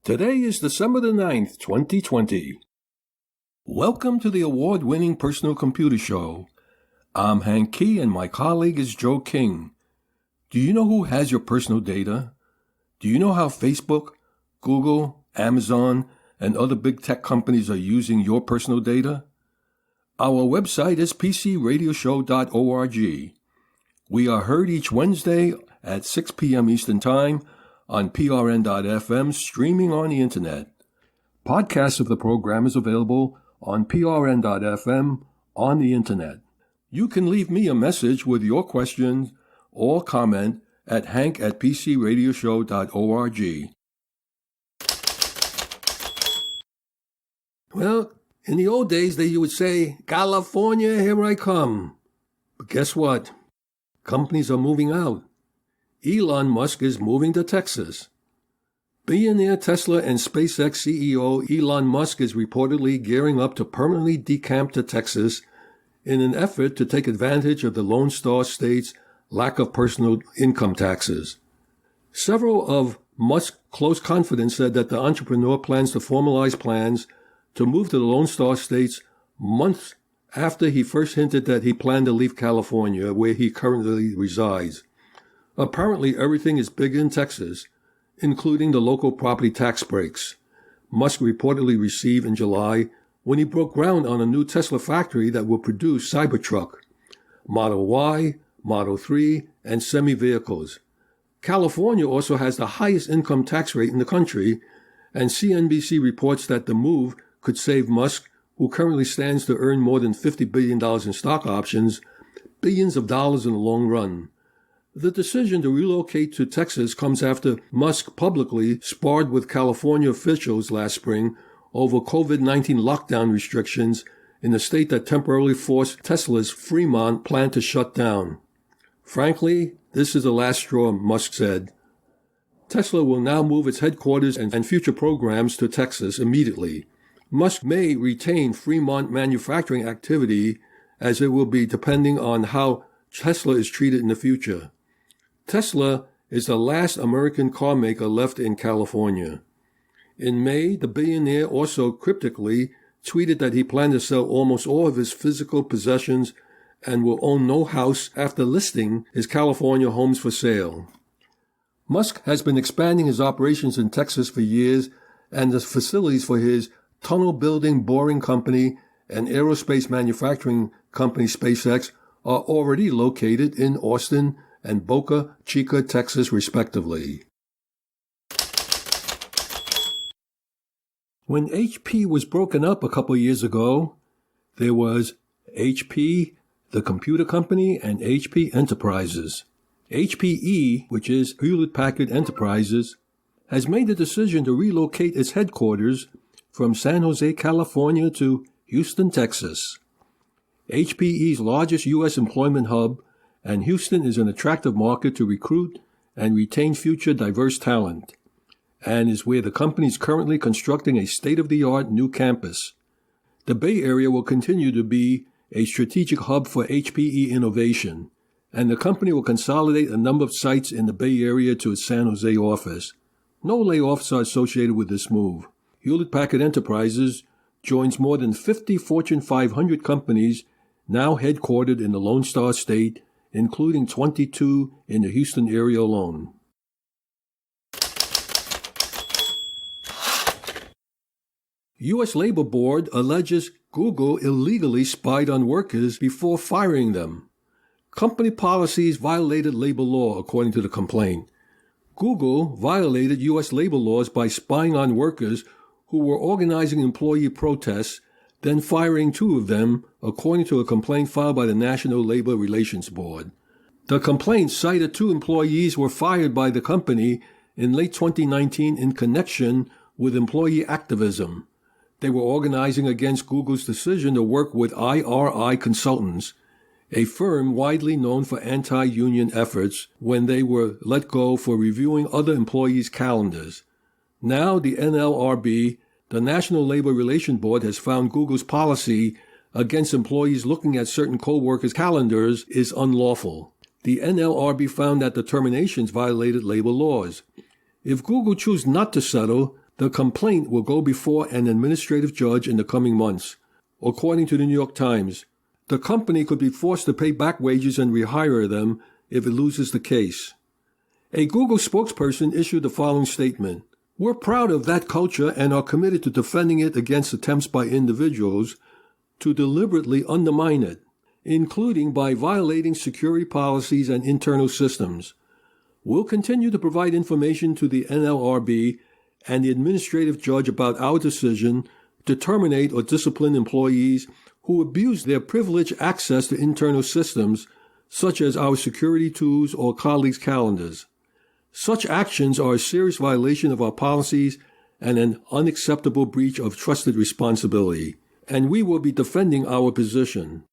Today is December the 9th, 2020. Welcome to the award-winning Personal Computer Show. I'm Hank Key and my colleague is Joe King. Do you know who has your personal data? Do you know how Facebook, Google, Amazon, and other big tech companies are using your personal data? Our website is pcradioshow.org. We are heard each Wednesday at 6 p.m. Eastern Time on prn.fm, streaming on the Internet. Podcasts of the program is available on prn.fm on the Internet. You can leave me a message with your questions or comment at hank@pcradioshow.org. Well, in the old days, you would say, California, here I come. But guess what? Companies are moving out. Elon Musk is moving to Texas. Billionaire Tesla and SpaceX CEO Elon Musk is reportedly gearing up to permanently decamp to Texas in an effort to take advantage of the Lone Star State's lack of personal income taxes. Several of Musk's close confidants said that the entrepreneur plans to formalize plans to move to the Lone Star States months after he first hinted that he planned to leave California, where he currently resides. Apparently, everything is big in Texas, including the local property tax breaks Musk reportedly received in July when he broke ground on a new Tesla factory that will produce Cybertruck, Model Y, Model 3, and semi-vehicles. California also has the highest income tax rate in the country, and CNBC reports that the move could save Musk, who currently stands to earn more than $50 billion in stock options, billions of dollars in the long run. The decision to relocate to Texas comes after Musk publicly sparred with California officials last spring over COVID-19 lockdown restrictions in the state that temporarily forced Tesla's Fremont plant to shut down. Frankly, this is the last straw, Musk said. Tesla will now move its headquarters and future programs to Texas immediately. Musk may retain Fremont manufacturing activity, as it will be depending on how Tesla is treated in the future. Tesla is the last American car maker left in California. In May, the billionaire also cryptically tweeted that he planned to sell almost all of his physical possessions and will own no house after listing his California homes for sale. Musk has been expanding his operations in Texas for years, and the facilities for his tunnel-building boring company and aerospace manufacturing company SpaceX are already located in Austin and Boca Chica, Texas, respectively. When HP was broken up a couple years ago, there was HP, the computer company, and HP Enterprises. HPE, which is Hewlett Packard Enterprises, has made the decision to relocate its headquarters from San Jose, California to Houston, Texas. HPE's largest U.S. employment hub, and Houston is an attractive market to recruit and retain future diverse talent, and is where the company is currently constructing a state-of-the-art new campus. The Bay Area will continue to be a strategic hub for HPE innovation, and the company will consolidate a number of sites in the Bay Area to its San Jose office. No layoffs are associated with this move. Hewlett Packard Enterprises joins more than 50 Fortune 500 companies now headquartered in the Lone Star State, including 22 in the Houston area alone. U.S. Labor Board alleges Google illegally spied on workers before firing them. Company policies violated labor law, according to the complaint. Google violated U.S. labor laws by spying on workers who were organizing employee protests, then firing two of them, according to a complaint filed by the National Labor Relations Board. The complaint cited two employees were fired by the company in late 2019 in connection with employee activism. They were organizing against Google's decision to work with IRI Consultants, a firm widely known for anti-union efforts, when they were let go for reviewing other employees' calendars. Now the NLRB, the National Labor Relations Board, has found Google's policy against employees looking at certain co-workers' calendars is unlawful. The NLRB found that the terminations violated labor laws. If Google chooses not to settle, The complaint will go before an administrative judge in the coming months. According to the New York Times, the company could be forced to pay back wages and rehire them if it loses the case. A Google spokesperson issued the following statement: "We're proud of that culture and are committed to defending it against attempts by individuals to deliberately undermine it, including by violating security policies and internal systems. We'll continue to provide information to the NLRB and the administrative judge about our decision to terminate or discipline employees who abuse their privileged access to internal systems, such as our security tools or colleagues' calendars. Such actions are a serious violation of our policies and an unacceptable breach of trusted responsibility, and we will be defending our position."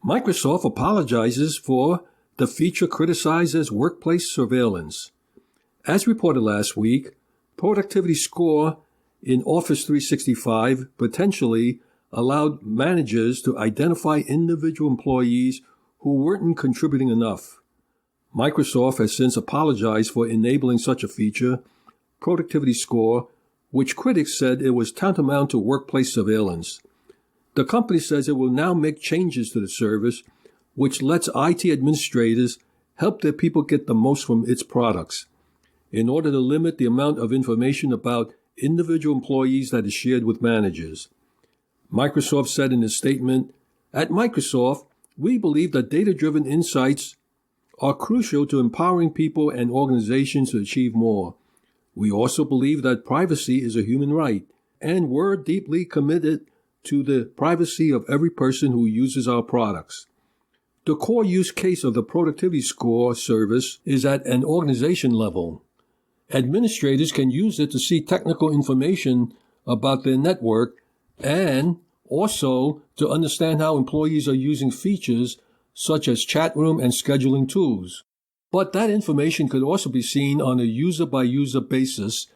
Microsoft apologizes for the feature criticized as workplace surveillance. As reported last week, Productivity Score in Office 365 potentially allowed managers to identify individual employees who weren't contributing enough. Microsoft has since apologized for enabling such a feature, Productivity Score, which critics said it was tantamount to workplace surveillance. The company says it will now make changes to the service, which lets IT administrators help their people get the most from its products, in order to limit the amount of information about individual employees that is shared with managers. Microsoft said in a statement, "At Microsoft, we believe that data-driven insights are crucial to empowering people and organizations to achieve more. We also believe that privacy is a human right, and we're deeply committed to the privacy of every person who uses our products." The core use case of the Productivity Score service is at an organization level. Administrators can use it to see technical information about their network and also to understand how employees are using features such as chat room and scheduling tools. But that information could also be seen on a user-by-user basis,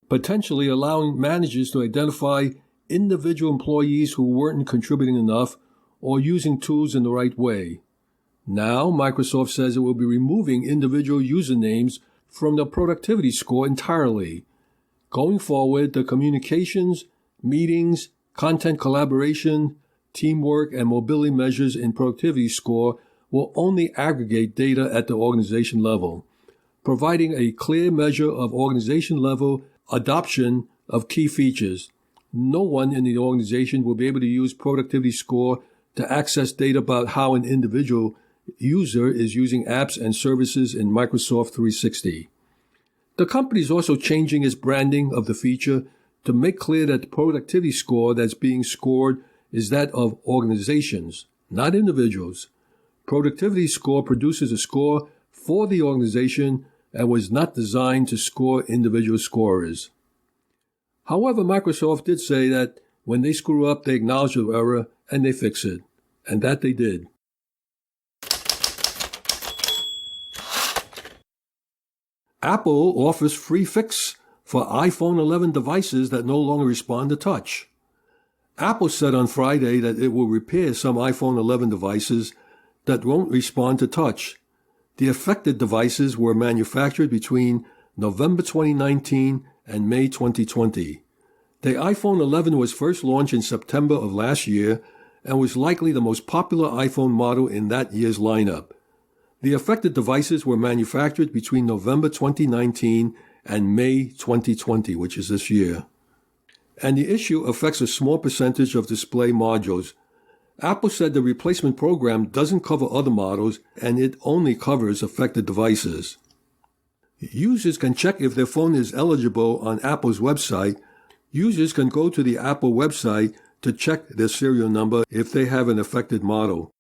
potentially allowing managers to identify individual employees who weren't contributing enough or using tools in the right way. Now, Microsoft says it will be removing individual usernames from the Productivity Score entirely. Going forward, the communications, meetings, content collaboration, teamwork, and mobility measures in Productivity Score will only aggregate data at the organization level, providing a clear measure of organization-level adoption of key features. No one in the organization will be able to use Productivity Score to access data about how an individual user is using apps and services in Microsoft 360. The company is also changing its branding of the feature to make clear that the Productivity Score that's being scored is that of organizations, not individuals. Productivity Score produces a score for the organization and was not designed to score individual scorers. However, Microsoft did say that when they screw up, they acknowledge the error and they fix it. And that they did. Apple offers free fix for iPhone 11 devices that no longer respond to touch. Apple said on Friday that it will repair some iPhone 11 devices that won't respond to touch. The affected devices were manufactured between November 2019 and May 2020. The iPhone 11 was first launched in September of last year and was likely the most popular iPhone model in that year's lineup. The affected devices were manufactured between November 2019 and May 2020, which is this year. And the issue affects a small percentage of display modules. Apple said the replacement program doesn't cover other models and it only covers affected devices. Users can check if their phone is eligible on Apple's website. Users can go to the Apple website to check their serial number if they have an affected model.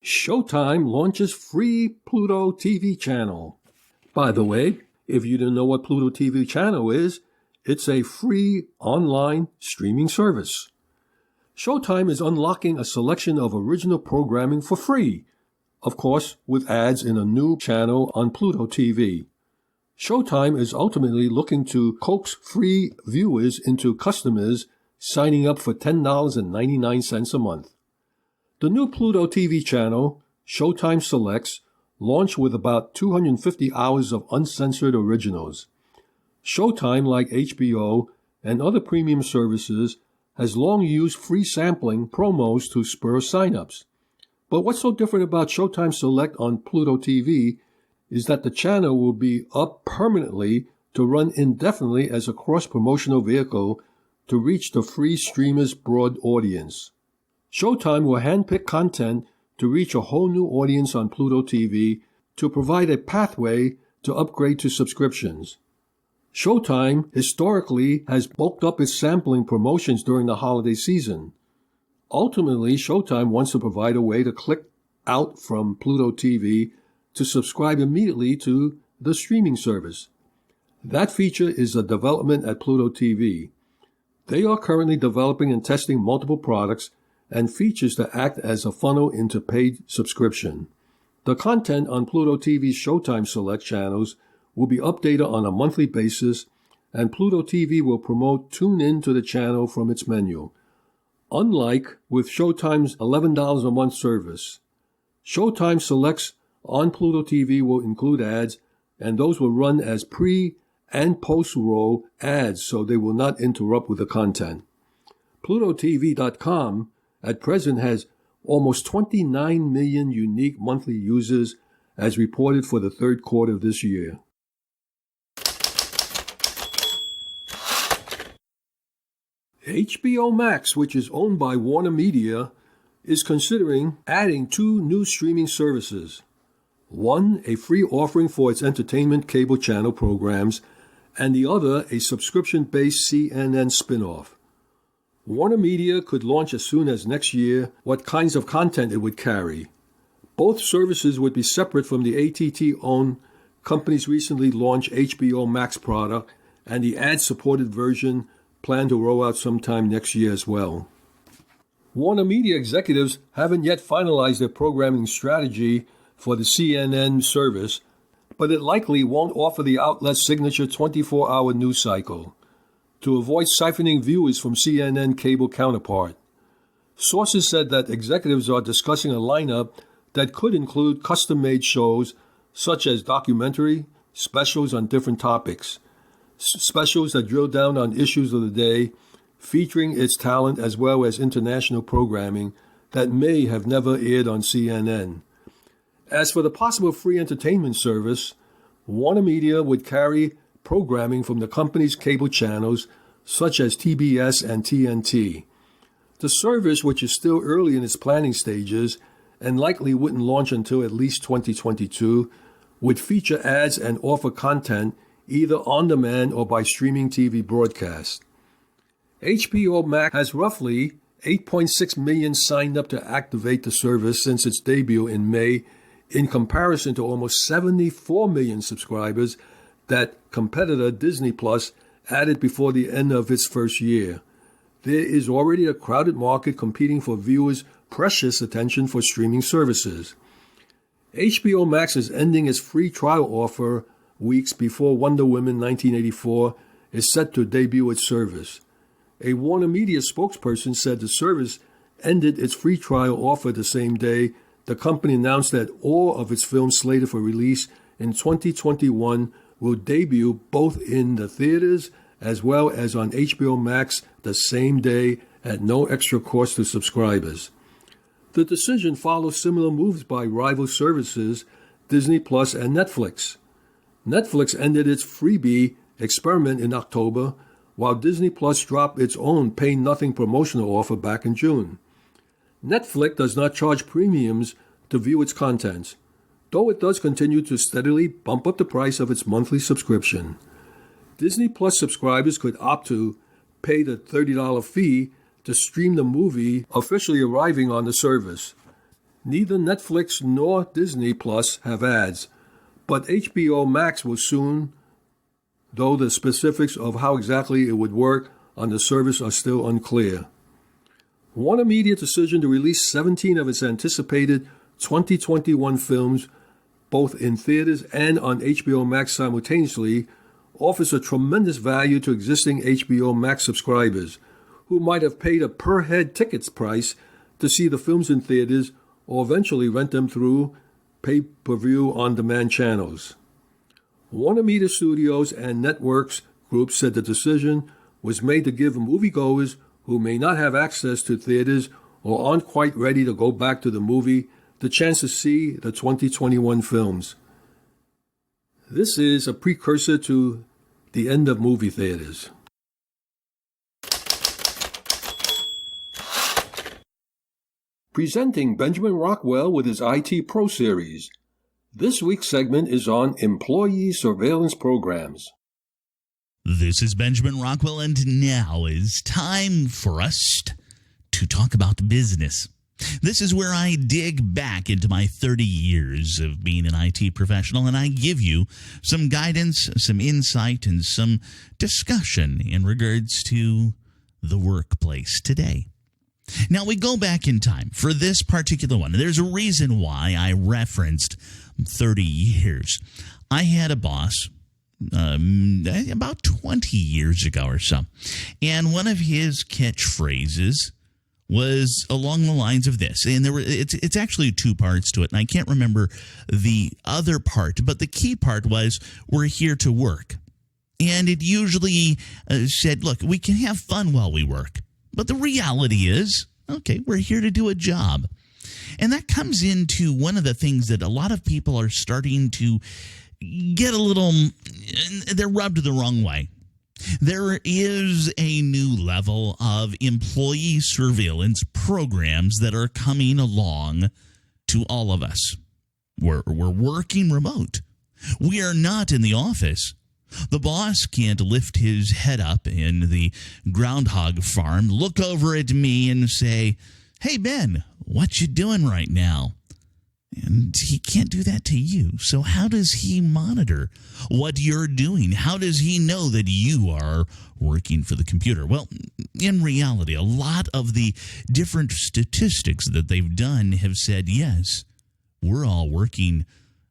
Showtime launches free Pluto TV channel. By the way, if you didn't know what Pluto TV channel is, it's a free online streaming service. Showtime is unlocking a selection of original programming for free, of course, with ads in a new channel on Pluto TV. Showtime is ultimately looking to coax free viewers into customers signing up for $10.99 a month. The new Pluto TV channel, Showtime Selects, launched with about 250 hours of uncensored originals. Showtime, like HBO and other premium services, has long used free sampling promos to spur signups. But what's so different about Showtime Select on Pluto TV is that the channel will be up permanently to run indefinitely as a cross-promotional vehicle to reach the free streamer's broad audience. Showtime will handpick content to reach a whole new audience on Pluto TV to provide a pathway to upgrade to subscriptions. Showtime historically has bulked up its sampling promotions during the holiday season. Ultimately, Showtime wants to provide a way to click out from Pluto TV to subscribe immediately to the streaming service. That feature is a development at Pluto TV. They are currently developing and testing multiple products and features to act as a funnel into paid subscription. The content on Pluto TV's Showtime Select channels will be updated on a monthly basis, and Pluto TV will promote Tune In to the channel from its menu. Unlike with Showtime's $11 a month service, Showtime Selects on Pluto TV will include ads, and those will run as pre- and post-roll ads so they will not interrupt with the content. PlutoTV.com at present has almost 29 million unique monthly users as reported for the third quarter of this year. Hbo Max, which is owned by Warner Media, is considering adding two new streaming services. One, a free offering for its entertainment cable channel programs, and the other, a subscription-based CNN spin-off. Warner Media could launch as soon as next year what kinds of content it would carry. Both services would be separate from the AT&T-owned company's recently launched Hbo Max product and the ad-supported version planned to roll out sometime next year as well. Warner Media executives haven't yet finalized their programming strategy for the CNN service, but it likely won't offer the outlet's signature 24-hour news cycle to avoid siphoning viewers from CNN cable counterpart. Sources said that executives are discussing a lineup that could include custom-made shows such as documentary, specials on different topics, specials that drill down on issues of the day, featuring its talent as well as international programming that may have never aired on CNN. As for the possible free entertainment service, Warner Media would carry programming from the company's cable channels such as TBS and TNT. The service, which is still early in its planning stages and likely wouldn't launch until at least 2022, would feature ads and offer content either on demand or by streaming TV broadcast. HBO Max has roughly 8.6 million signed up to activate the service since its debut in May, in comparison to almost 74 million subscribers that competitor Disney Plus added before the end of its first year. There is already a crowded market competing for viewers' precious attention for streaming services. HBO Max is ending its free trial offer weeks before Wonder Woman 1984 is set to debut its service. A Warner Media spokesperson said the service ended its free trial offer the same day the company announced that all of its films slated for release in 2021 will debut both in the theaters as well as on HBO Max the same day at no extra cost to subscribers. The decision follows similar moves by rival services Disney Plus and Netflix. Netflix ended its freebie experiment in October, while Disney Plus dropped its own pay-nothing promotional offer back in June. Netflix does not charge premiums to view its contents, though it does continue to steadily bump up the price of its monthly subscription. Disney Plus subscribers could opt to pay the $30 fee to stream the movie officially arriving on the service. Neither Netflix nor Disney Plus have ads, but HBO Max will soon, though the specifics of how exactly it would work on the service are still unclear. Warner Media's decision to release 17 of its anticipated 2021 films, both in theaters and on HBO Max simultaneously, offers a tremendous value to existing HBO Max subscribers, who might have paid a per-head tickets price to see the films in theaters or eventually rent them through pay-per-view on-demand channels. Warner Media Studios and networks groups said the decision was made to give moviegoers who may not have access to theaters or aren't quite ready to go back to the movie the chance to see the 2021 films. This is a precursor to the end of movie theaters. Presenting Benjamin Rockwell with his IT Pro Series. This week's segment is on employee surveillance programs. This is Benjamin Rockwell, and now is time for us to talk about business. This is where I dig back into my 30 years of being an IT professional, and I give you some guidance, some insight, and some discussion in regards to the workplace today. Now, we go back in time for this particular one. There's a reason why I referenced 30 years. I had a boss about 20 years ago or so, and one of his catchphrases was along the lines of this, and it's actually two parts to it, and I can't remember the other part, but the key part was, we're here to work. And it usually said, look, we can have fun while we work, but the reality is, okay, we're here to do a job. And that comes into one of the things that a lot of people are starting to get a little, they're rubbed the wrong way. There is a new level of employee surveillance programs that are coming along to all of us. We're working remote. We are not in the office. The boss can't lift his head up in the groundhog farm, look over at me and say, "Hey, Ben, what you doing right now?" And he can't do that to you. So how does he monitor what you're doing? How does he know that you are working for the computer? Well, in reality, a lot of the different statistics that they've done have said, yes, we're all working.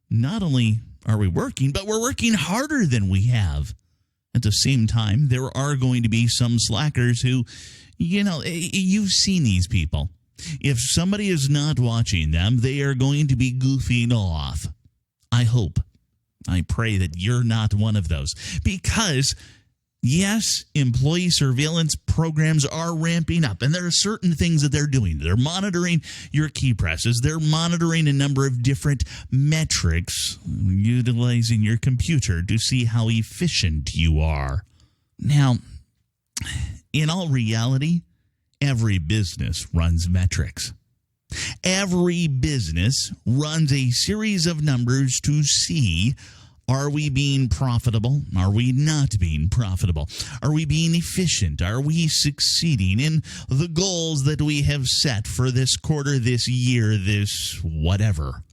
Not only are we working, but we're working harder than we have. At the same time, there are going to be some slackers who, you've seen these people. If somebody is not watching them, they are going to be goofing off. I pray that you're not one of those. Because, yes, employee surveillance programs are ramping up. And there are certain things that they're doing. They're monitoring your key presses. They're monitoring a number of different metrics, utilizing your computer to see how efficient you are. Now, in all reality, every business runs metrics. Every business runs a series of numbers to see, are we being profitable? Are we not being profitable? Are we being efficient? Are we succeeding in the goals that we have set for this quarter, this year, this whatever?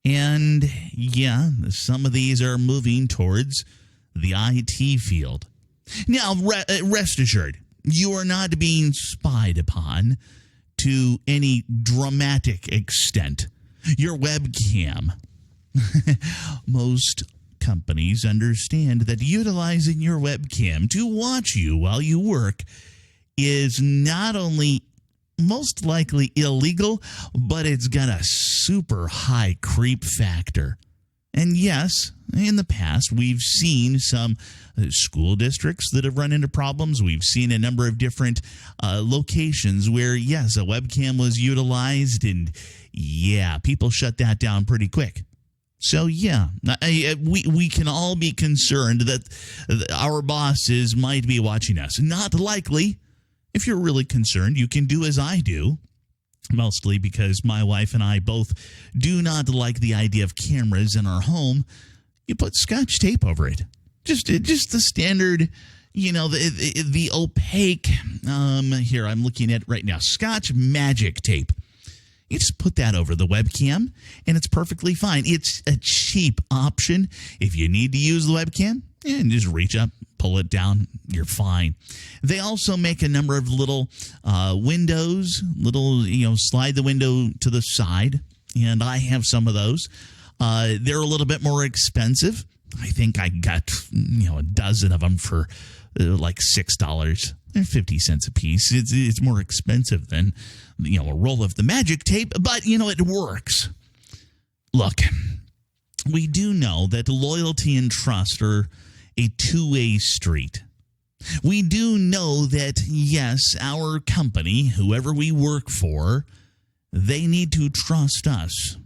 And yeah, some of these are moving towards the IT field. Now, rest assured, you are not being spied upon to any dramatic extent. Your webcam. Most companies understand that utilizing your webcam to watch you while you work is not only most likely illegal, but it's got a super high creep factor. And yes, in the past, we've seen some school districts that have run into problems. We've seen a number of different locations where, yes, a webcam was utilized, and yeah, people shut that down pretty quick. So, yeah, we can all be concerned that our bosses might be watching us. Not likely. If you're really concerned, you can do as I do. Mostly because my wife and I both do not like the idea of cameras in our home. You put Scotch tape over it. Just the standard, the opaque, here I'm looking at right now, Scotch Magic tape. You just put that over the webcam, and it's perfectly fine. It's a cheap option. If you need to use the webcam, and just reach up, pull it down, you're fine. They also make a number of little windows, slide the window to the side, and I have some of those. They're a little bit more expensive. I think I got, a dozen of them for like $6. 50 cents a piece. It's more expensive than, a roll of the magic tape, but, it works. Look, we do know that loyalty and trust are a two-way street. We do know that, yes, our company, whoever we work for, they need to trust us.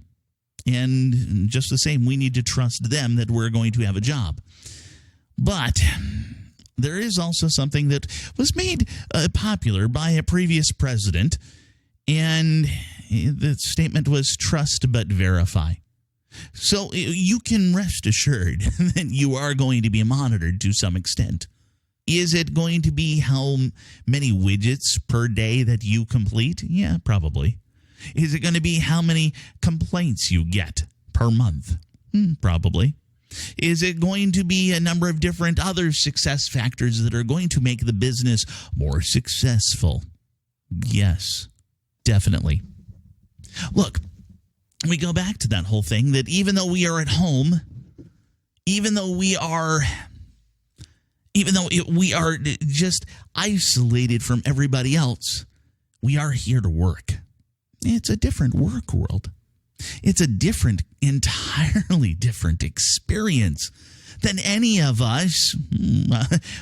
And just the same, we need to trust them that we're going to have a job. But there is also something that was made popular by a previous president, and the statement was trust but verify. So you can rest assured that you are going to be monitored to some extent. Is it going to be how many widgets per day that you complete? Yeah, probably. Is it going to be how many complaints you get per month? Probably. Is it going to be a number of different other success factors that are going to make the business more successful? Yes, definitely. Look, we go back to that whole thing that even though we are at home, even though we are just isolated from everybody else, we are here to work. It's a different work world. It's a entirely different experience than any of us.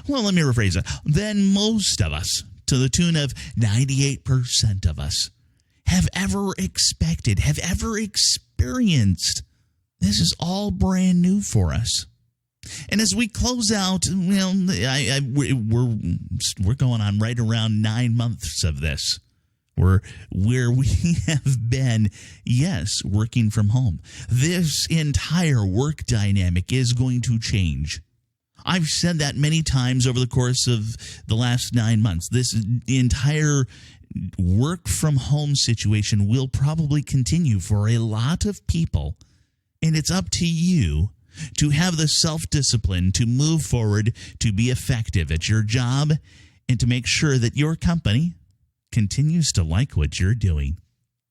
Well, let me rephrase that. Than most of us, to the tune of 98% of us, have ever expected, have ever experienced. This is all brand new for us. And as we close out, we're going on right around 9 months of this. Where we have been, yes, working from home. This entire work dynamic is going to change. I've said that many times over the course of the last 9 months. This entire work from home situation will probably continue for a lot of people. And it's up to you to have the self-discipline to move forward, to be effective at your job, and to make sure that your company continues to like what you're doing.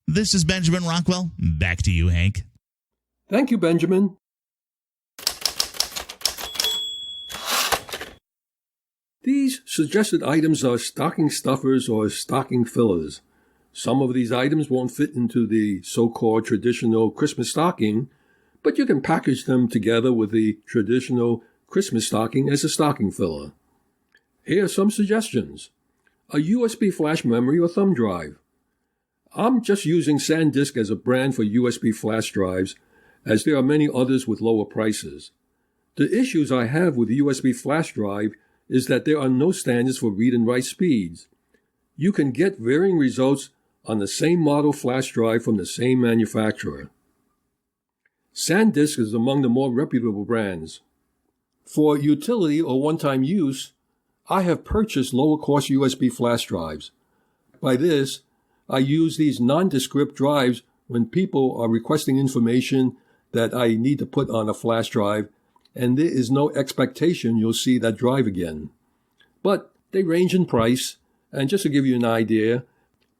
This is Benjamin Rockwell. Back to you, Hank. Thank you, Benjamin. These suggested items are stocking stuffers or stocking fillers. Some of these items won't fit into the so-called traditional Christmas stocking, but you can package them together with the traditional Christmas stocking as a stocking filler. Here are some suggestions. A USB flash memory or thumb drive. I'm just using SanDisk as a brand for USB flash drives, as there are many others with lower prices. The issues I have with the USB flash drive is that there are no standards for read and write speeds. You can get varying results on the same model flash drive from the same manufacturer. SanDisk is among the more reputable brands. For utility or one-time use, I have purchased lower-cost USB flash drives. By this, I use these nondescript drives when people are requesting information that I need to put on a flash drive, and there is no expectation you'll see that drive again. But they range in price, and just to give you an idea,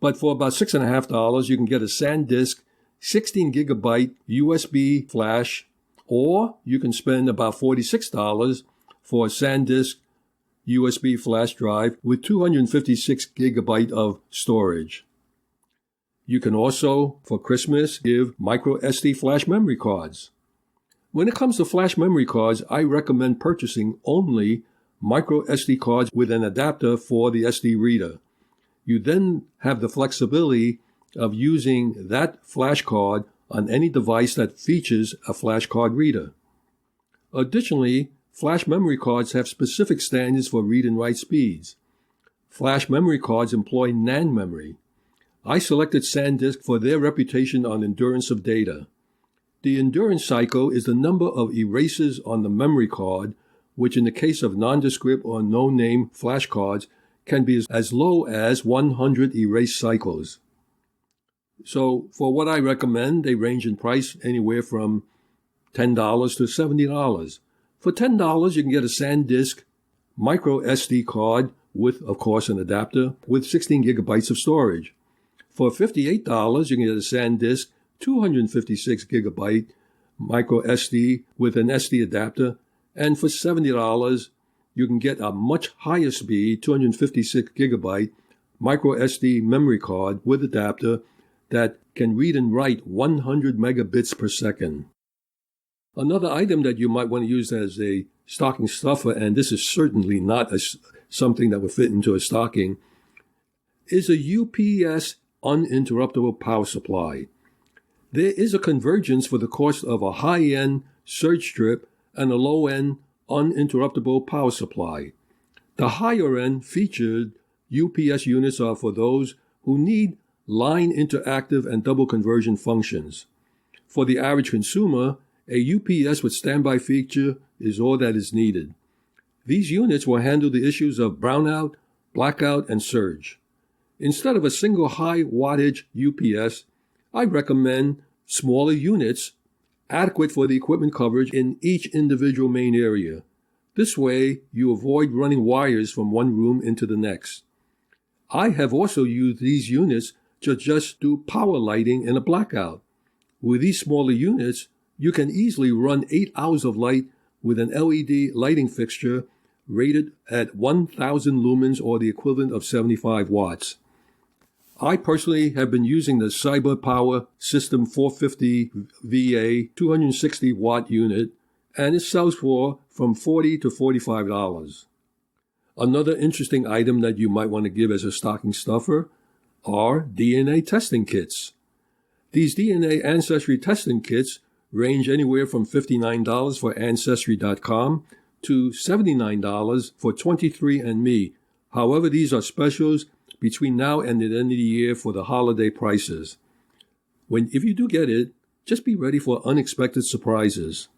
but for about $6.50, you can get a SanDisk 16GB USB flash, or you can spend about $46 for a SanDisk USB flash drive with 256 gigabyte of storage. You can also, for Christmas, give micro SD flash memory cards. When it comes to flash memory cards, I recommend purchasing only micro SD cards with an adapter for the SD reader. You then have the flexibility of using that flash card on any device that features a flash card reader. Additionally, flash memory cards have specific standards for read and write speeds. Flash memory cards employ NAND memory. I selected SanDisk for their reputation on endurance of data. The endurance cycle is the number of erases on the memory card, which in the case of nondescript or no-name flash cards can be as low as 100 erase cycles. So for what I recommend, they range in price anywhere from $10 to $70. For $10, you can get a SanDisk micro SD card with, of course, an adapter with 16 gigabytes of storage. For $58, you can get a SanDisk 256 gigabyte micro SD with an SD adapter. And for $70, you can get a much higher speed 256 gigabyte micro SD memory card with adapter that can read and write 100 megabits per second. Another item that you might want to use as a stocking stuffer, and this is certainly not something that would fit into a stocking, is a UPS uninterruptible power supply. There is a convergence for the cost of a high-end surge strip and a low-end uninterruptible power supply. The higher-end featured UPS units are for those who need line interactive and double conversion functions. For the average consumer, a UPS with standby feature is all that is needed. These units will handle the issues of brownout, blackout, and surge. Instead of a single high wattage UPS, I recommend smaller units adequate for the equipment coverage in each individual main area. This way, you avoid running wires from one room into the next. I have also used these units to just do power lighting in a blackout. With these smaller units, you can easily run 8 hours of light with an LED lighting fixture rated at 1,000 lumens or the equivalent of 75 watts. I personally have been using the Cyber Power System 450 VA 260 watt unit, and it sells for from $40 to $45. Another interesting item that you might want to give as a stocking stuffer are DNA testing kits. These DNA ancestry testing kits range anywhere from $59 for Ancestry.com to $79 for 23andMe. However, these are specials between now and the end of the year for the holiday prices. If you do get it, just be ready for unexpected surprises.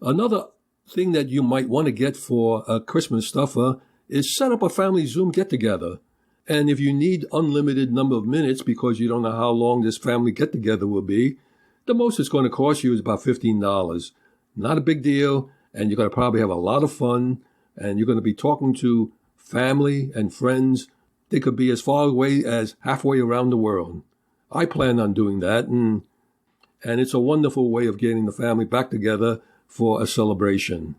Another thing that you might want to get for a Christmas stuffer is set up a family Zoom get-together. And if you need unlimited number of minutes because you don't know how long this family get-together will be, the most it's going to cost you is about $15. Not a big deal, and you're going to probably have a lot of fun, and you're going to be talking to family and friends. They could be as far away as halfway around the world. I plan on doing that, and it's a wonderful way of getting the family back together for a celebration.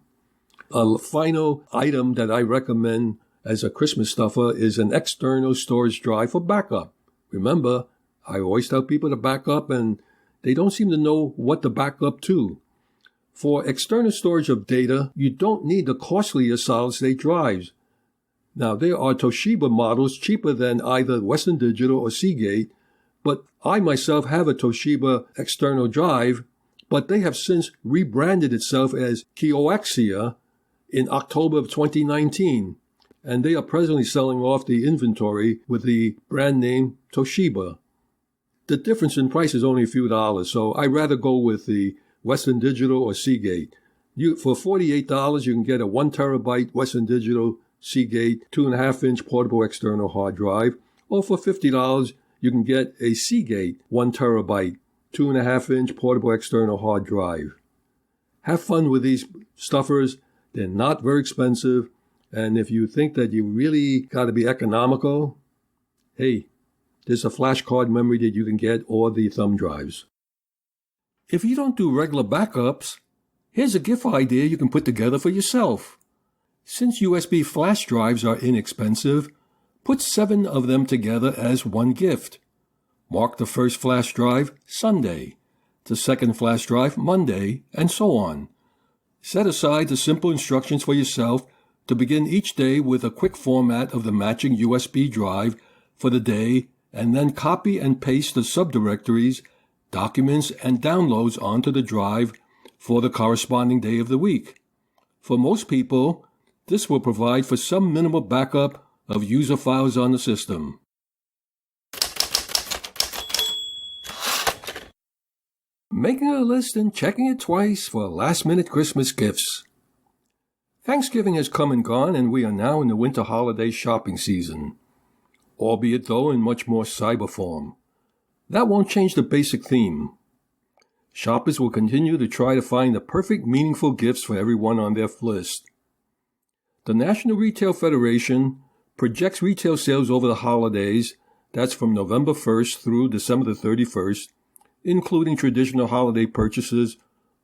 A final item that I recommend as a Christmas stuffer is an external storage drive for backup. Remember, I always tell people to back up, and they don't seem to know what to back up to. For external storage of data, you don't need the costlier solid-state drives. Now, there are Toshiba models cheaper than either Western Digital or Seagate, but I myself have a Toshiba external drive, but they have since rebranded itself as Kioxia in October of 2019, and they are presently selling off the inventory with the brand name Toshiba. The difference in price is only a few dollars, so I'd rather go with the Western Digital or Seagate. For $48, you can get a 1 terabyte Western Digital Seagate 2.5-inch portable external hard drive, or for $50, you can get a Seagate 1 terabyte 2.5-inch portable external hard drive. Have fun with these stuffers. They're not very expensive, and if you think that you really got to be economical, hey, there's a flash card memory that you can get, or the thumb drives. If you don't do regular backups, here's a gift idea you can put together for yourself. Since USB flash drives are inexpensive, put 7 of them together as one gift. Mark the first flash drive Sunday, the second flash drive Monday, and so on. Set aside the simple instructions for yourself to begin each day with a quick format of the matching USB drive for the day, and then copy and paste the subdirectories, documents, and downloads onto the drive for the corresponding day of the week. For most people, this will provide for some minimal backup of user files on the system. Making a list and checking it twice for last-minute Christmas gifts. Thanksgiving has come and gone, and we are now in the winter holiday shopping season, albeit though in much more cyber form. That won't change the basic theme. Shoppers will continue to try to find the perfect, meaningful gifts for everyone on their list. The National Retail Federation projects retail sales over the holidays, that's from November 1st through December the 31st, including traditional holiday purchases,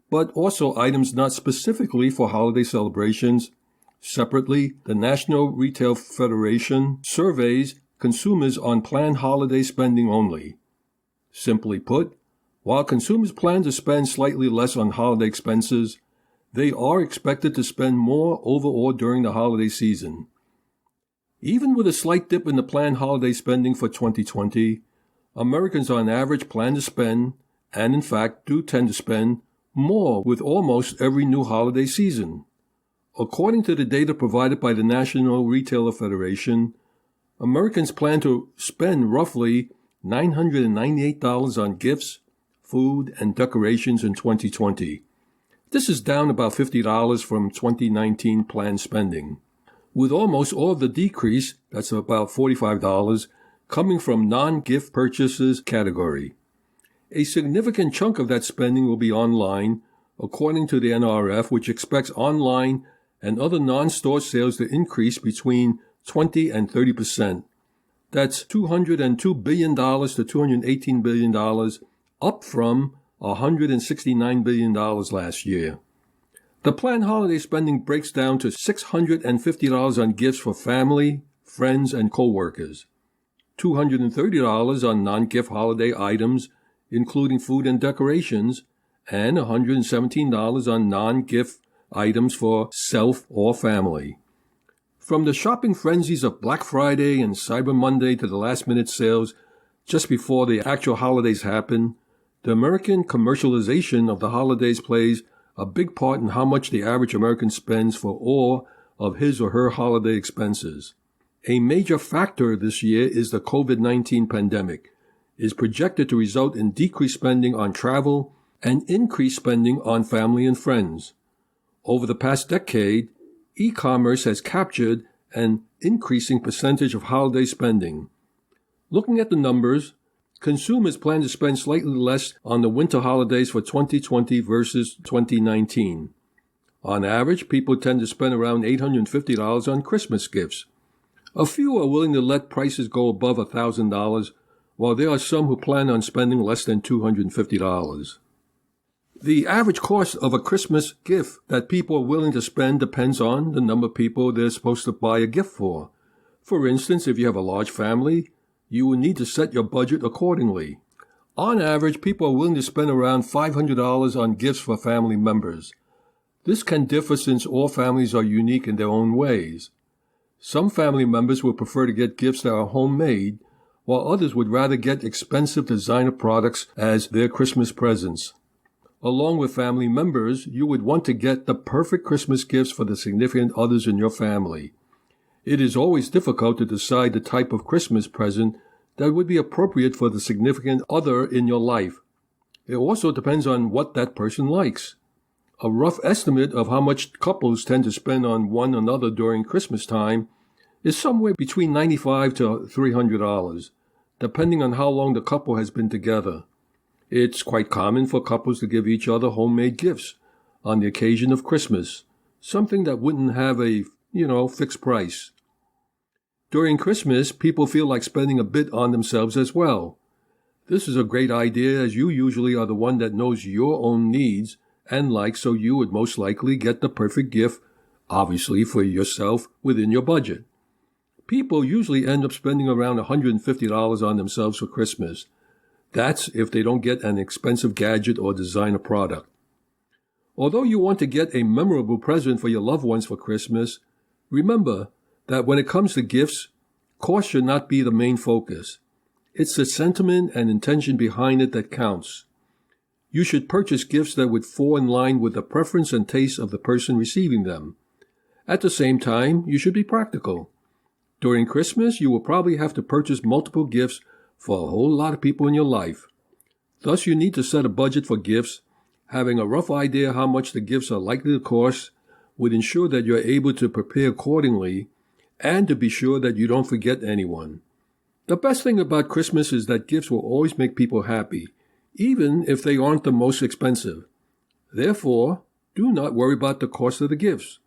but also items not specifically for holiday celebrations, Separately, the National Retail Federation surveys consumers on planned holiday spending only. Simply put, while consumers plan to spend slightly less on holiday expenses, they are expected to spend more overall during the holiday season. Even with a slight dip in the planned holiday spending for 2020, Americans on average plan to spend, and in fact do tend to spend, more with almost every new holiday season. According to the data provided by the National Retailer Federation, Americans plan to spend roughly $998 on gifts, food, and decorations in 2020. This is down about $50 from 2019 planned spending, with almost all of the decrease, that's about $45, coming from non-gift purchases category. A significant chunk of that spending will be online, according to the NRF, which expects online and other non-store sales to increase between 20 and 30%. That's $202 billion to $218 billion, up from $169 billion last year. The planned holiday spending breaks down to $650 on gifts for family, friends, and co-workers, $230 on non-gift holiday items, including food and decorations, and $117 on non-gift items for self or family. From the shopping frenzies of Black Friday and Cyber Monday to the last-minute sales just before the actual holidays happen, the American commercialization of the holidays plays a big part in how much the average American spends for all of his or her holiday expenses. A major factor this year is the COVID-19 pandemic, is projected to result in decreased spending on travel and increased spending on family and friends. Over the past decade, e-commerce has captured an increasing percentage of holiday spending. Looking at the numbers, consumers plan to spend slightly less on the winter holidays for 2020 versus 2019. On average, people tend to spend around $850 on Christmas gifts. A few are willing to let prices go above $1,000, while there are some who plan on spending less than $250. The average cost of a Christmas gift that people are willing to spend depends on the number of people they're supposed to buy a gift for. For instance, if you have a large family, you will need to set your budget accordingly. On average, people are willing to spend around $500 on gifts for family members. This can differ since all families are unique in their own ways. Some family members will prefer to get gifts that are homemade, while others would rather get expensive designer products as their Christmas presents. Along with family members, you would want to get the perfect Christmas gifts for the significant others in your family. It is always difficult to decide the type of Christmas present that would be appropriate for the significant other in your life. It also depends on what that person likes. A rough estimate of how much couples tend to spend on one another during Christmas time is somewhere between $95 to $300, depending on how long the couple has been together. It's quite common for couples to give each other homemade gifts on the occasion of Christmas, something that wouldn't have a, fixed price. During Christmas, people feel like spending a bit on themselves as well. This is a great idea, as you usually are the one that knows your own needs and likes, so you would most likely get the perfect gift, obviously for yourself, within your budget. People usually end up spending around $150 on themselves for Christmas. That's if they don't get an expensive gadget or designer product. Although you want to get a memorable present for your loved ones for Christmas, remember that when it comes to gifts, cost should not be the main focus. It's the sentiment and intention behind it that counts. You should purchase gifts that would fall in line with the preference and taste of the person receiving them. At the same time, you should be practical. During Christmas, you will probably have to purchase multiple gifts for a whole lot of people in your life. Thus, you need to set a budget for gifts. Having a rough idea how much the gifts are likely to cost would ensure that you're able to prepare accordingly and to be sure that you don't forget anyone. The best thing about Christmas is that gifts will always make people happy, even if they aren't the most expensive. Therefore, do not worry about the cost of the gifts,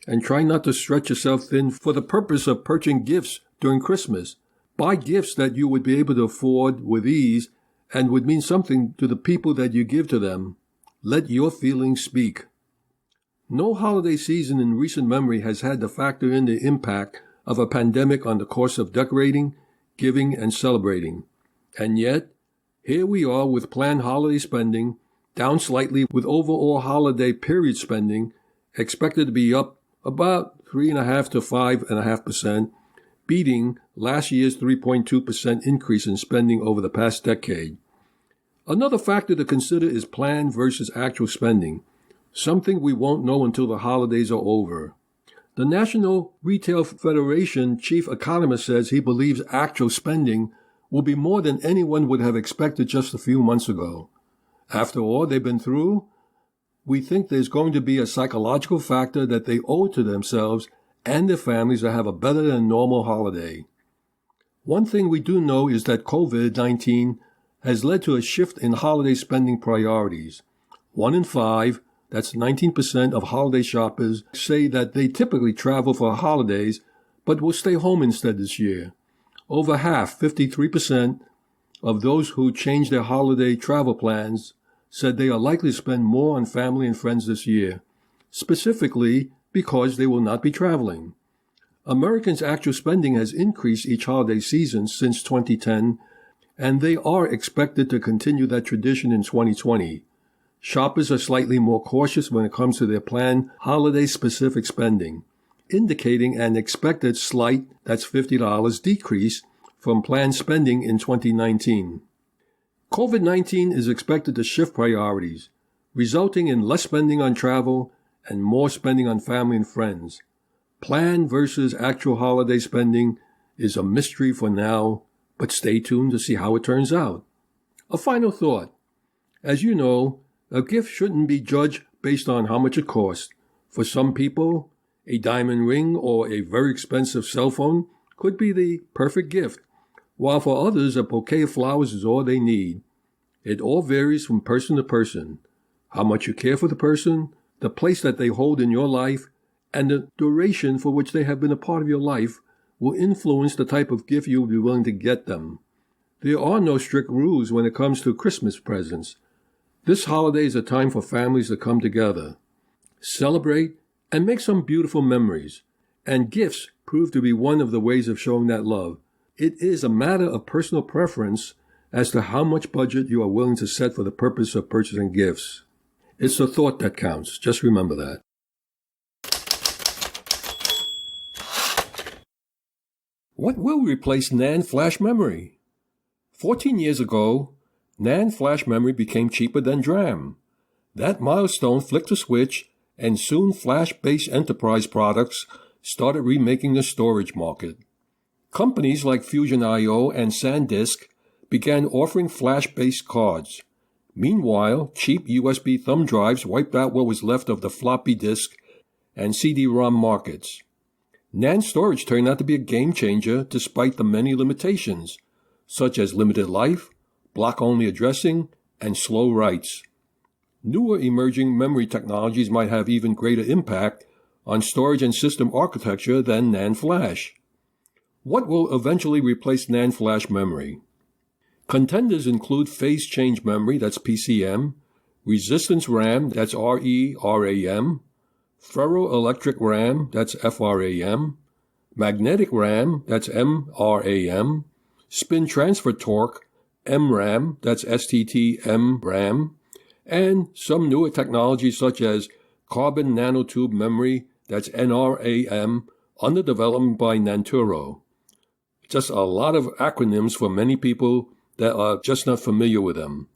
and try not to stretch yourself thin for the purpose of purchasing gifts during Christmas. Buy gifts that you would be able to afford with ease and would mean something to the people that you give to them. Let your feelings speak. No holiday season in recent memory has had to factor in the impact of a pandemic on the cost of decorating, giving, and celebrating. And yet, here we are with planned holiday spending down slightly, with overall holiday period spending expected to be up about 3.5% to 5.5%, beating last year's 3.2% increase in spending over the past decade. Another factor to consider is planned versus actual spending, something we won't know until the holidays are over. The National Retail Federation chief economist says he believes actual spending will be more than anyone would have expected just a few months ago. After all they've been through, we think there's going to be a psychological factor that they owe to themselves and their families to have a better than normal holiday. One thing we do know is that COVID-19 has led to a shift in holiday spending priorities. 1 in 5, that's 19% of holiday shoppers, say that they typically travel for holidays but will stay home instead this year. Over half, 53%, of those who changed their holiday travel plans said they are likely to spend more on family and friends this year, specifically because they will not be traveling. Americans' actual spending has increased each holiday season since 2010, and they are expected to continue that tradition in 2020. Shoppers are slightly more cautious when it comes to their planned holiday-specific spending, indicating an expected slight, that's $50, decrease from planned spending in 2019. COVID-19 is expected to shift priorities, resulting in less spending on travel and more spending on family and friends. Planned versus actual holiday spending is a mystery for now, but stay tuned to see how it turns out. A final thought. As you know, a gift shouldn't be judged based on how much it costs. For some people, a diamond ring or a very expensive cell phone could be the perfect gift, while for others a bouquet of flowers is all they need. It all varies from person to person. How much you care for the person, the place that they hold in your life, and the duration for which they have been a part of your life will influence the type of gift you will be willing to get them. There are no strict rules when it comes to Christmas presents. This holiday is a time for families to come together, celebrate, and make some beautiful memories, and gifts prove to be one of the ways of showing that love. It is a matter of personal preference as to how much budget you are willing to set for the purpose of purchasing gifts. It's the thought that counts. Just remember that. What will replace NAND flash memory? 14 years ago, NAND flash memory became cheaper than DRAM. That milestone flicked a switch, and soon flash-based enterprise products started remaking the storage market. Companies like Fusion IO and SanDisk began offering flash-based cards. Meanwhile, cheap USB thumb drives wiped out what was left of the floppy disk and CD-ROM markets. NAND storage turned out to be a game-changer despite the many limitations, such as limited life, block-only addressing, and slow writes. Newer emerging memory technologies might have even greater impact on storage and system architecture than NAND flash. What will eventually replace NAND flash memory? Contenders include phase change memory, that's PCM, resistance RAM, that's RERAM, ferroelectric RAM, that's FRAM, magnetic RAM, that's MRAM, spin transfer torque, MRAM, that's STT-MRAM, and some newer technologies such as carbon nanotube memory, that's NRAM, under development by Nanturo. Just a lot of acronyms for many people that are just not familiar with them.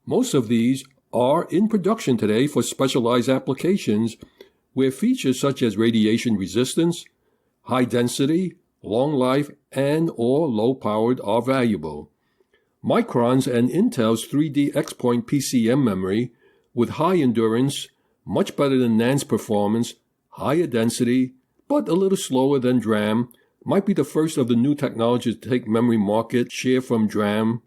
Most of these are in production today for specialized applications where features such as radiation resistance, high density, long life, and or low powered are valuable. Micron's and Intel's 3D X-Point PCM memory with high endurance, much better than NAND's performance, higher density, but a little slower than DRAM, might be the first of the new technologies to take memory market share from DRAM,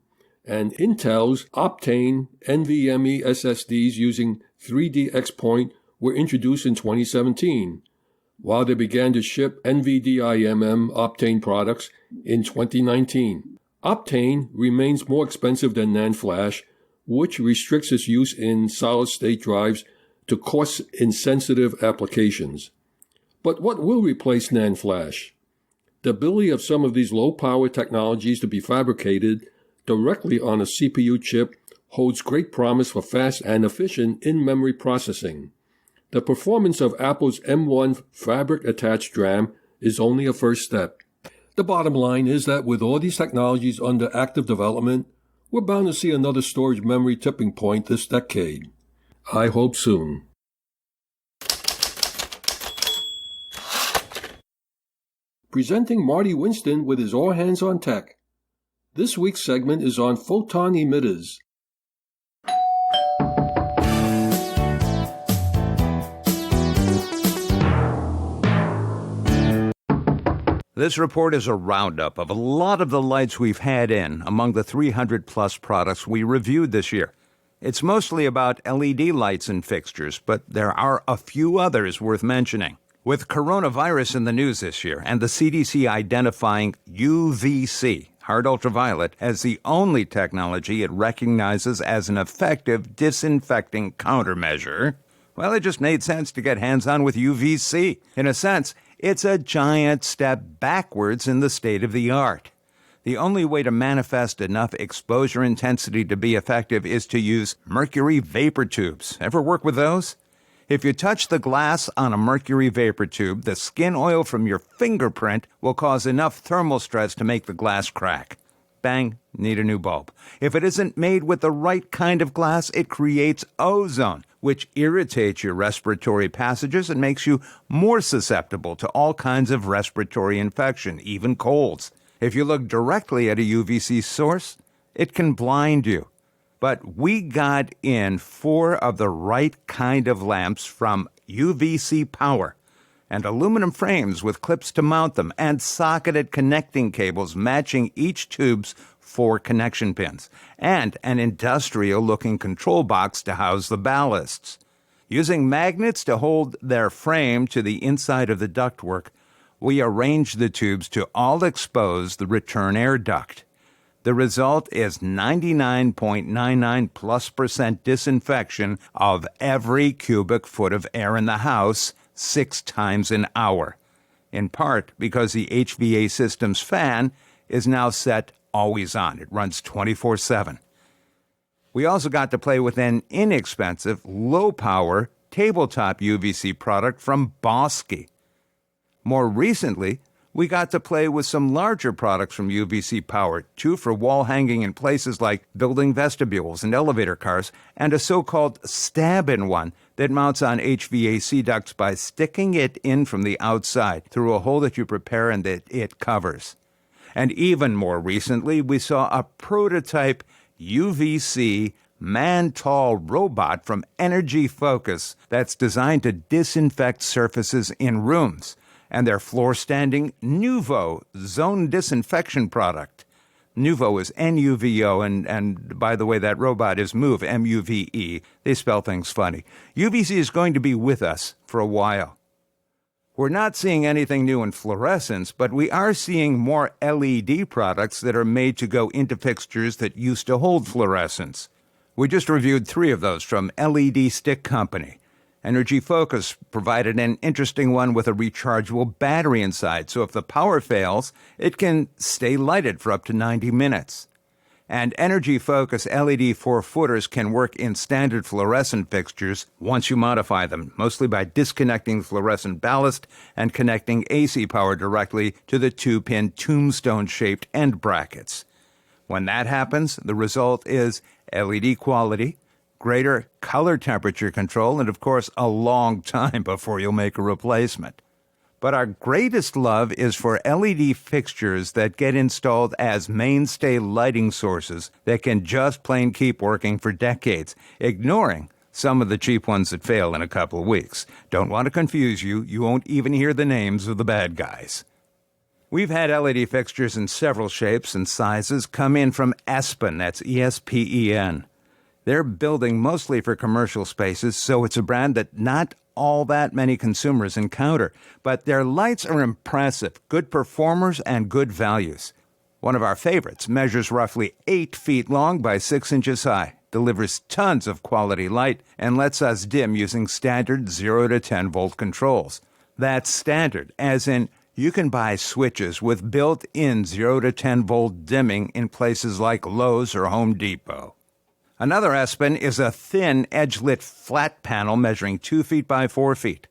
and Intel's Optane NVMe SSDs using 3D X-Point were introduced in 2017, while they began to ship NVDIMM Optane products in 2019. Optane remains more expensive than NAND flash, which restricts its use in solid-state drives to cost-insensitive applications. But what will replace NAND flash? The ability of some of these low-power technologies to be fabricated directly on a CPU chip holds great promise for fast and efficient in-memory processing. The performance of Apple's M1 fabric-attached DRAM is only a first step. The bottom line is that with all these technologies under active development, we're bound to see another storage memory tipping point this decade. I hope soon. Presenting Marty Winston with his All Hands on Tech. This week's segment is on Photon emitters. This report is a roundup of a lot of the lights we've had in among the 300-plus products we reviewed this year. It's mostly about LED lights and fixtures, but there are a few others worth mentioning. With coronavirus in the news this year and the CDC identifying UVC, hard ultraviolet, as the only technology it recognizes as an effective disinfecting countermeasure, well, it just made sense to get hands-on with UVC. In a sense, it's a giant step backwards in the state of the art. The only way to manifest enough exposure intensity to be effective is to use mercury vapor tubes. Ever work with those? If you touch the glass on a mercury vapor tube, the skin oil from your fingerprint will cause enough thermal stress to make the glass crack. Bang, need a new bulb. If it isn't made with the right kind of glass, it creates ozone, which irritates your respiratory passages and makes you more susceptible to all kinds of respiratory infection, even colds. If you look directly at a UVC source, it can blind you. But we got in 4 of the right kind of lamps from UVC Power, and aluminum frames with clips to mount them, and socketed connecting cables matching each tube's 4 connection pins, and an industrial-looking control box to house the ballasts. Using magnets to hold their frame to the inside of the ductwork, we arranged the tubes to all expose the return air duct. The result is 99.99+% disinfection of every cubic foot of air in the house 6 times an hour, in part because the HVA system's fan is now set always on. It runs 24/7. We also got to play with an inexpensive, low-power, tabletop UVC product from Bosky. More recently, we got to play with some larger products from UVC Power, 2 for wall hanging in places like building vestibules and elevator cars, and a so-called stab-in one that mounts on HVAC ducts by sticking it in from the outside through a hole that you prepare and that it covers. And even more recently, we saw a prototype UVC man-tall robot from Energy Focus that's designed to disinfect surfaces in rooms, and their floor-standing Nuvo zone disinfection product. Nuvo is N-U-V-O, and by the way, that robot is Move, M-U-V-E. They spell things funny. UVC is going to be with us for a while. We're not seeing anything new in fluorescence, but we are seeing more LED products that are made to go into fixtures that used to hold fluorescence. We just reviewed 3 of those from LED Stick Company. Energy Focus provided an interesting one with a rechargeable battery inside, so if the power fails, it can stay lighted for up to 90 minutes. And Energy Focus LED 4-footers can work in standard fluorescent fixtures once you modify them, mostly by disconnecting fluorescent ballast and connecting AC power directly to the 2-pin tombstone-shaped end brackets. When that happens, the result is LED quality, greater color temperature control, and of course, a long time before you'll make a replacement. But our greatest love is for LED fixtures that get installed as mainstay lighting sources that can just plain keep working for decades, ignoring some of the cheap ones that fail in a couple of weeks. Don't want to confuse you. You won't even hear the names of the bad guys. We've had LED fixtures in several shapes and sizes come in from Espen, that's E-S-P-E-N. They're building mostly for commercial spaces, so it's a brand that not all that many consumers encounter. But their lights are impressive, good performers, and good values. One of our favorites measures roughly 8 feet long by 6 inches high. delivers tons of quality light, and lets us dim using standard 0 to 10 volt controls. That's standard, as in you can buy switches with built-in 0 to 10 volt dimming in places like Lowe's or Home Depot. Another Espen is a thin, edge-lit flat panel measuring 2 feet by 4 feet.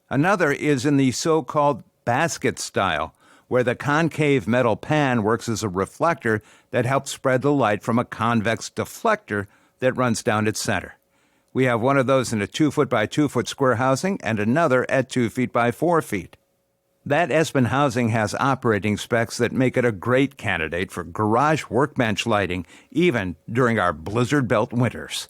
Another is in the so-called basket style, where the concave metal pan works as a reflector that helps spread the light from a convex deflector that runs down its center. We have one of those in a 2 foot by 2 foot square housing and another at 2 feet by 4 feet. That Espen housing has operating specs that make it a great candidate for garage workbench lighting, even during our blizzard belt winters.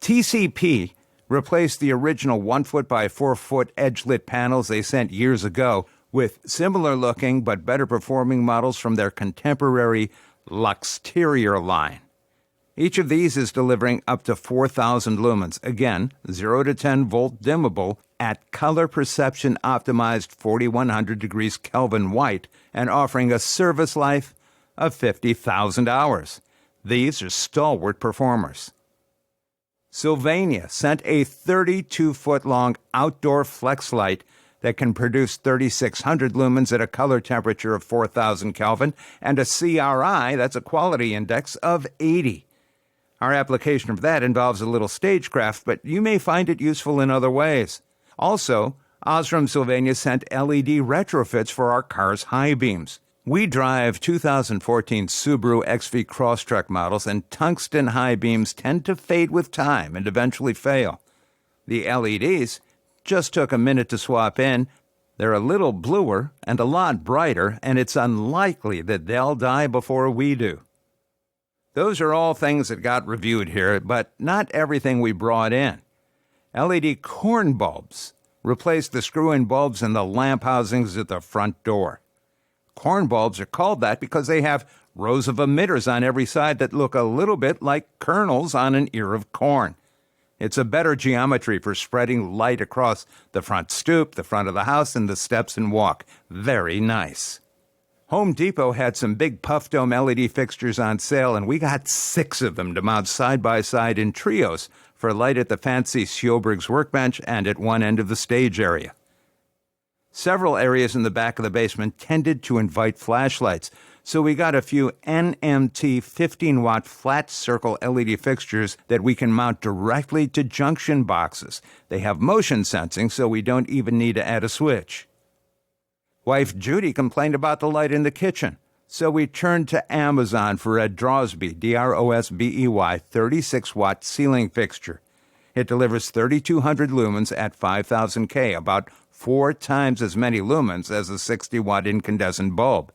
TCP replaced the original 1 foot by 4 foot edge-lit panels they sent years ago with similar-looking but better-performing models from their contemporary Luxterior line. Each of these is delivering up to 4,000 lumens, again, 0 to 10 volt dimmable, at color perception optimized 4100 degrees Kelvin white, and offering a service life of 50,000 hours. These are stalwart performers. Sylvania sent a 32-foot-long outdoor flex light that can produce 3,600 lumens at a color temperature of 4,000 Kelvin and a CRI, that's a quality index, of 80. Our application of that involves a little stagecraft, but you may find it useful in other ways. Also, Osram Sylvania sent LED retrofits for our car's high beams. We drive 2014 Subaru XV Crosstrek models, and tungsten high beams tend to fade with time and eventually fail. The LEDs just took a minute to swap in. They're a little bluer and a lot brighter, and it's unlikely that they'll die before we do. Those are all things that got reviewed here, but not everything we brought in. LED corn bulbs replaced the screw-in bulbs in the lamp housings at the front door. Corn bulbs are called that because they have rows of emitters on every side that look a little bit like kernels on an ear of corn. It's a better geometry for spreading light across the front stoop, the front of the house, and the steps and walk. Very nice. Home Depot had some big puff dome LED fixtures on sale, and we got 6 of them to mount side by side in trios for light at the fancy Sjoberg's workbench and at one end of the stage area. Several areas in the back of the basement tended to invite flashlights, so we got a few NMT 15-watt flat circle LED fixtures that we can mount directly to junction boxes. They have motion sensing, so we don't even need to add a switch. Wife Judy complained about the light in the kitchen, so we turned to Amazon for a Drosby, Drosbey, 36-watt ceiling fixture. It delivers 3,200 lumens at 5,000 K, about 4 times as many lumens as a 60-watt incandescent bulb.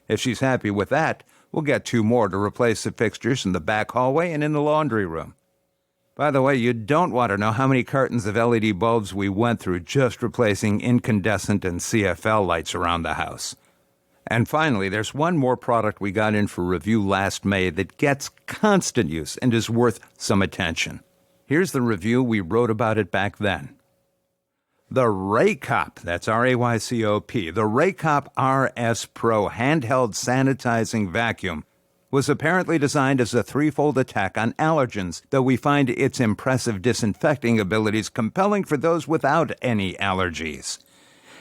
If she's happy with that, we'll get 2 more to replace the fixtures in the back hallway and in the laundry room. By the way, you don't want to know how many cartons of LED bulbs we went through just replacing incandescent and CFL lights around the house. And finally, there's one more product we got in for review last May that gets constant use and is worth some attention. Here's the review we wrote about it back then. The Raycop, that's R-A-Y-C-O-P, the Raycop RS Pro handheld sanitizing vacuum was apparently designed as a threefold attack on allergens, though we find its impressive disinfecting abilities compelling for those without any allergies.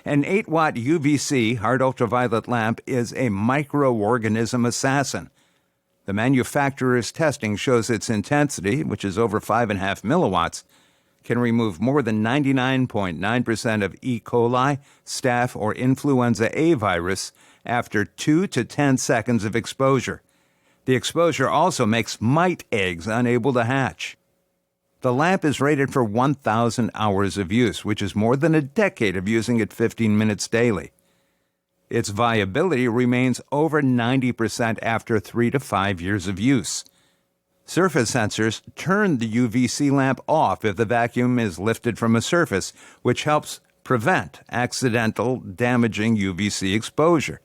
An 8-watt UVC hard ultraviolet lamp is a microorganism assassin. The manufacturer's testing shows its intensity, which is over 5.5 milliwatts, can remove more than 99.9% of E. coli, staph, or influenza A virus after 2 to 10 seconds of exposure. The exposure also makes mite eggs unable to hatch. The lamp is rated for 1,000 hours of use, which is more than a decade of using it 15 minutes daily. Its viability remains over 90% after 3 to 5 years of use. Surface sensors turn the UVC lamp off if the vacuum is lifted from a surface, which helps prevent accidental damaging UVC exposure.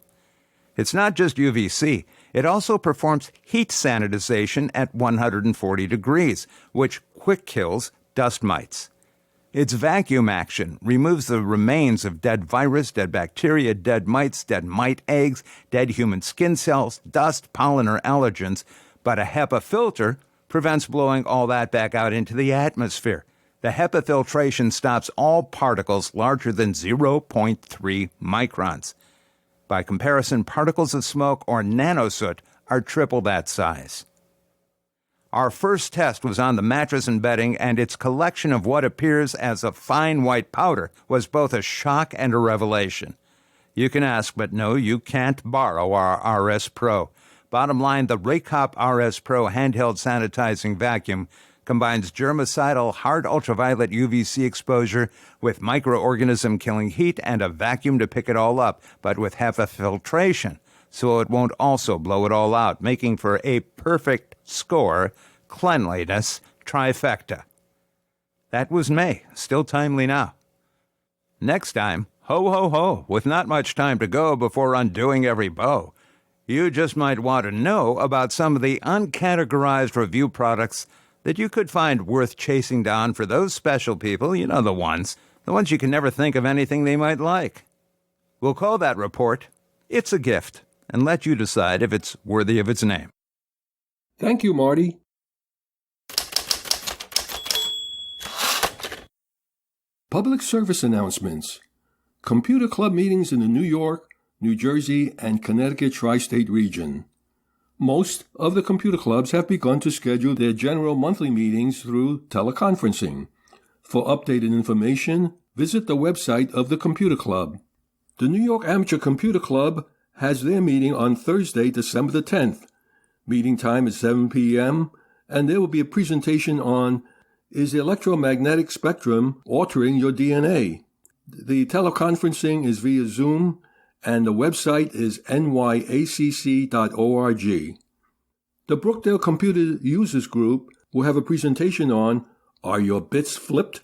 It's not just UVC. It also performs heat sanitization at 140 degrees, which quick kills dust mites. Its vacuum action removes the remains of dead virus, dead bacteria, dead mites, dead mite eggs, dead human skin cells, dust, pollen, or allergens, but a HEPA filter prevents blowing all that back out into the atmosphere. The HEPA filtration stops all particles larger than 0.3 microns. By comparison, particles of smoke or nanosoot are triple that size. Our first test was on the mattress and bedding, and its collection of what appears as a fine white powder was both a shock and a revelation. You can ask, but no, you can't borrow our RS Pro. Bottom line, the Raycop RS Pro handheld sanitizing vacuum combines germicidal hard ultraviolet UVC exposure with microorganism-killing heat and a vacuum to pick it all up, but with HEPA filtration, so it won't also blow it all out, making for a perfect score cleanliness trifecta. That was May, still timely now. Next time, ho ho ho, with not much time to go before undoing every bow. You just might want to know about some of the uncategorized review products that you could find worth chasing down for those special people, you know the ones you can never think of anything they might like. We'll call that report It's a Gift, and let you decide if it's worthy of its name. Thank you, Marty. Public service announcements. Computer club meetings in the New York, New Jersey, and Connecticut tri-state region. Most of the computer clubs have begun to schedule their general monthly meetings through teleconferencing. For updated information, visit the website of the computer club. The New York Amateur Computer Club has their meeting on Thursday, December the 10th. Meeting time is 7 p.m., and there will be a presentation on Is the Electromagnetic Spectrum Altering Your DNA? The teleconferencing is via Zoom, and the website is nyacc.org. The Brookdale Computer Users Group will have a presentation on Are Your Bits Flipped?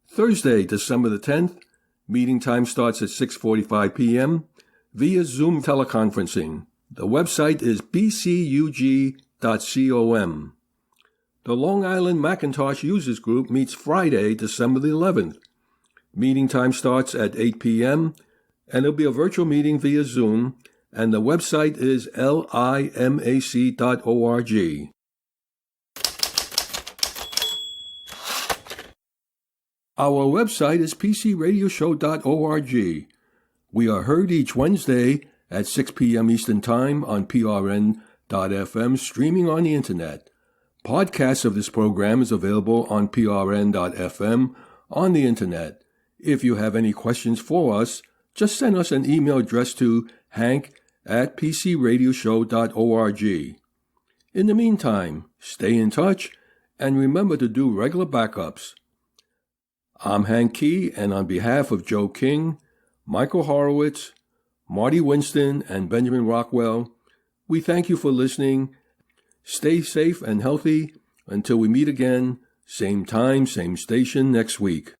Thursday, December the 10th. Meeting time starts at 6:45 p.m. via Zoom teleconferencing. The website is bcug.com. The Long Island Macintosh Users Group meets Friday, December the 11th. Meeting time starts at 8 p.m., and there'll be a virtual meeting via Zoom, and the website is limac.org. Our website is pcradioshow.org. We are heard each Wednesday at 6 p.m. Eastern Time on prn.fm, streaming on the Internet. Podcasts of this program is available on prn.fm on the Internet. If you have any questions for us, just send us an email address to hank@pcradioshow.org. In the meantime, stay in touch and remember to do regular backups. I'm Hank Key, and on behalf of Joe King, Michael Horowitz, Marty Winston, and Benjamin Rockwell, we thank you for listening. Stay safe and healthy until we meet again, same time, same station next week.